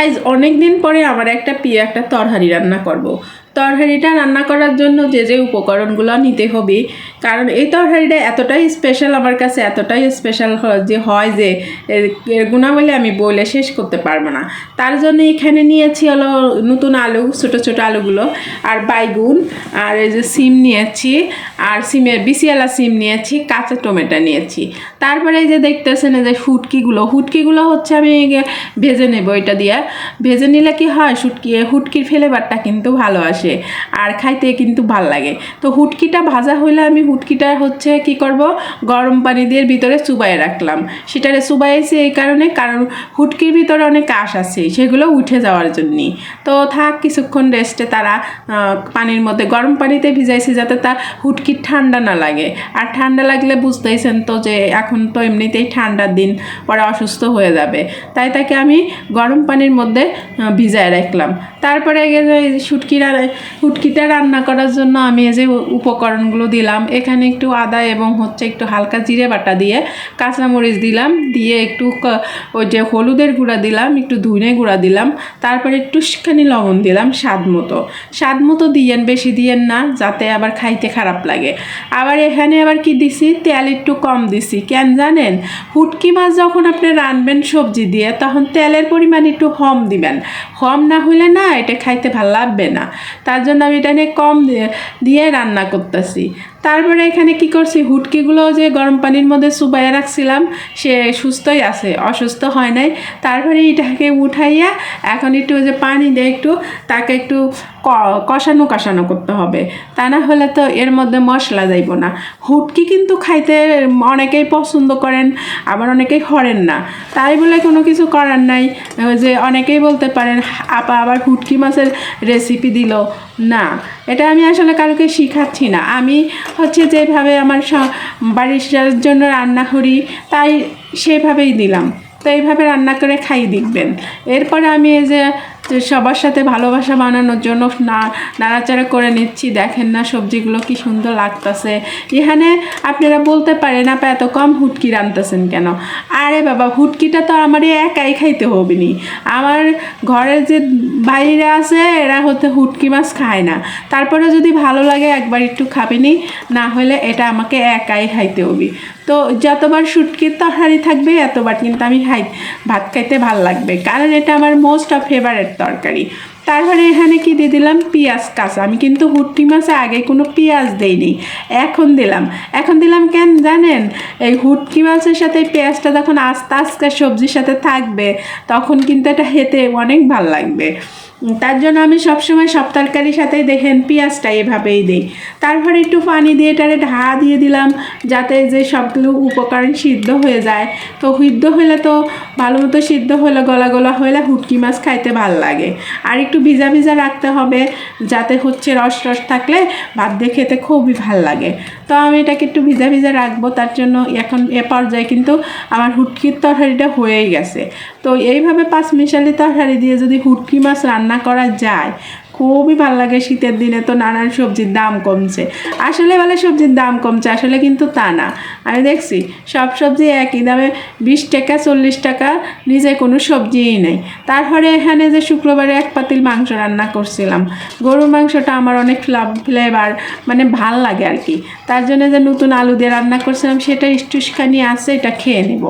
আজ অনেক দিন পরে আমার একটা তরহারি রান্না করব। তরহারিটা রান্না করার জন্য যে যে উপকরণগুলো নিতে হবে, কারণ এই তরহারিটা এতটাই স্পেশাল আমার কাছে, এতটাই স্পেশাল যে এর গুণাবলী আমি বলে শেষ করতে পারবো না। তার জন্য এখানে নিয়েছি হলো নতুন আলু, ছোটো ছোটো আলুগুলো, আর বাইগুন, আর এই যে সিম নিয়েছি, আর বিসিয়ালা সিম নিয়েছি, কাঁচা টমেটো নিয়েছি। তারপরে এই যে দেখতেছেন এই যে হুটকিগুলো হচ্ছে আমি ভেজে নেব। এটা দিয়ে ভেজে নিলে কি হয়, হুটকির ফ্লেভারটা কিন্তু ভালো আসে আর খাইতে কিন্তু ভাল লাগে। তো হুটকিটা ভাজা হইলে আমি হুটকিটা হচ্ছে কি করব, গরম পানি দিয়ে ভিতরে চুবাই রাখলাম। সেটারে চুবাইছি এই কারণ হুটকির ভিতরে অনেক আঁশ আছে, সেগুলো উঠে যাওয়ার জন্যই। তো থাক কিছুক্ষণ রেস্টে তারা পানির মধ্যে, গরম পানিতে ভিজাইছি যাতে তা হুটকির ঠান্ডা না লাগে। আর ঠান্ডা লাগলে বুঝতেইছেন তো যে এখন তো এমনিতেই ঠান্ডার দিন, পরে অসুস্থ হয়ে যাবে, তাই তাকে আমি গরম পানির মধ্যে ভিজায় রাখলাম। তারপরে হুটকিটা রান্না করার জন্য আমি এই যে উপকরণগুলো দিলাম, এখানে একটু আদা এবং হচ্ছে একটু হালকা জিরে বাটা দিয়ে, কাঁচামরিচ দিলাম, দিয়ে একটু ওই যে হলুদের গুঁড়া দিলাম, একটু ধনে গুঁড়া দিলাম, তারপরে একটুখানি লবণ দিলাম স্বাদ মতো দিয়েন, বেশি দিয়েন না যাতে আবার খাইতে খারাপ লাগে। আবার এখানে আবার কি দিছি, তেল একটু কম দিছি। কেন জানেন, হুটকি মাছ যখন আপনি রানবেন সবজি দিয়ে, তখন তেলের পরিমাণ একটু কম দিবেন। কম না হলে না এটা খাইতে ভালো লাগবে না, তার জন্য আমি এটা নিয়ে কম দিয়ে রান্না করতেছি। তারপরে এখানে কি করছি, হুটকিগুলো যে গরম পানির মধ্যে চুবাইয়া রাখছিলাম, সে সুস্থই আছে, অসুস্থ হয় নাই। তারপরে এটাকে উঠাইয়া এখন একটু যে পানি দিয়ে একটু তাকে একটু কষানো করতে হবে, তা না হলে তো এর মধ্যে মশলা যাইব না। হুটকি কিন্তু খাইতে অনেকেই পছন্দ করেন, আবার অনেকেই করেন না, তাই বলে কোনো কিছু করার নাই। যে অনেকেই বলতে পারেন আপা আবার হুটকি মাছের রেসিপি দিল না, এটা আমি আসলে কারোকে শিখাচ্ছি না। আমি হচ্ছে যেভাবে আমার বাড়ির জন্য রান্না করি তাই সেভাবেই দিলাম। তো এইভাবে রান্না করে খাই দেখবেন। এরপরে আমি এই যে সবার সাথে ভালোবাসা বানানোর জন্য নাড়াচাড়া করে নিচ্ছি। দেখেন না সবজিগুলো কি সুন্দর লাগতেছে। এখানে আপনারা বলতে পারেন আপা এত কম হুটকি রান্নতেছেন কেন? আরে বাবা, হুটকিটা তো আমার একাই খাইতে হবে নি, আমার ঘরের যে বাইরে আছে এরা হতে হুটকি মাছ খায় না। তারপরে যদি ভালো লাগে একবার একটু খাবেনি, না হলে এটা আমাকে একাই খাইতে হবে। তো যতবার শুটকির তরকারি থাকবে এতবার কিন্তু আমি ভাত খাইতে ভাল লাগবে, কারণ এটা আমার মোস্ট অফ ফেভারেট তরকারি। তারপরে এখানে কি দিয়ে দিলাম, পেঁয়াজ কাঁচা। আমি কিন্তু হুটকি মাছে আগে কোনো পেঁয়াজ দেইনি, এখন দিলাম কেন জানেন, এই হুটকি মাছের সাথে পেঁয়াজটা যখন আস্তে আস্তে সবজির সাথে থাকবে তখন কিন্তু এটা খেতে অনেক ভাল লাগবে। তার জন্য আমি সবসময় সব তরকারির সাথেই দেখেন পেঁয়াজটা এভাবেই দিই। তারপরে একটু পানি দিয়ে এটারে ঢাকা দিয়ে দিলাম যাতে যে সবগুলো উপকরণ সিদ্ধ হয়ে যায়। তো সিদ্ধ হলে তো ভালো মতো সিদ্ধ হলে গলা হলে হুটকি মাছ খাইতে ভাল লাগে। আর একটু ভিজা রাখতে হবে যাতে হচ্ছে রস থাকলে ভাত দিয়ে খেতে খুবই ভাল লাগে। তো আমি এটাকে একটু ভিজা রাখবো, তার জন্য এখন এ পর্যায়ে কিন্তু আমার হুটকির তরকারিটা হয়েই গেছে। তো এইভাবে পাঁচমিশালি তরকারি দিয়ে যদি হুটকি মাছ রান্না করা যায় খুবই ভালো লাগে। শীতের দিনে তো নানান সবজির দাম কমছে, আসলে বলে সবজির দাম কমছে, আসলে কিন্তু তা না। আমি দেখছি সব সবজি একই দামে, 20 টাকা 40 টাকা নিজে কোনো সবজিই নেই। তারপরে এখানে যে শুক্রবারে এক পাতিল মাংস রান্না করছিলাম, গরুর মাংসটা আমার অনেক ফ্লেভার মানে ভাল লাগে আর কি। তার জন্য যে নতুন আলু দিয়ে রান্না করছিলাম সেটা একটুখানি আছে, এটা খেয়ে নেব।